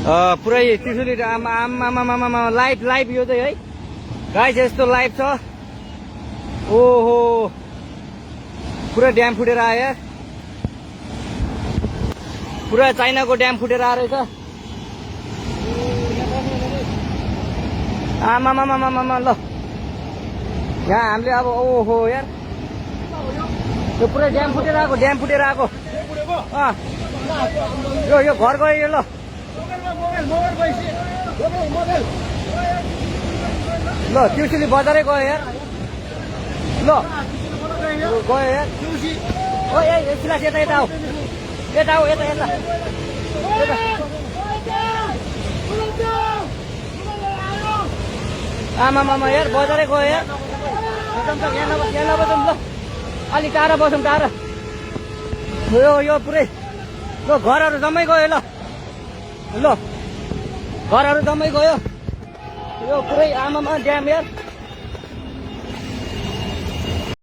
पुरै त्रिशुली आमा लाइभ यो चाहिँ है गाइस यस्तो लाइभ छ। ओहो पुरा ड्याम फुटेर आयो यार, पुरा चाइनाको ड्याम फुटेर आएर रहेछ। आमामामामामा ल यहाँ हामीले अब ओहो यार यो पुरै ड्याम फुटेर आएको यो घर गयो यो। ल ल त्रिशुली बजारै गयो यार। ल गयो यार ओ ए सिलास यता आऊ यता आमामामा यार बजारै गयो यार। यहाँ नबसौँ ल अलि टाढा बसौँ टाढा। यो पुरै ल घरहरू जम्मै गयो। ल घरहरू जम्मै गयो यो पुरै आमामा ड्याम यार।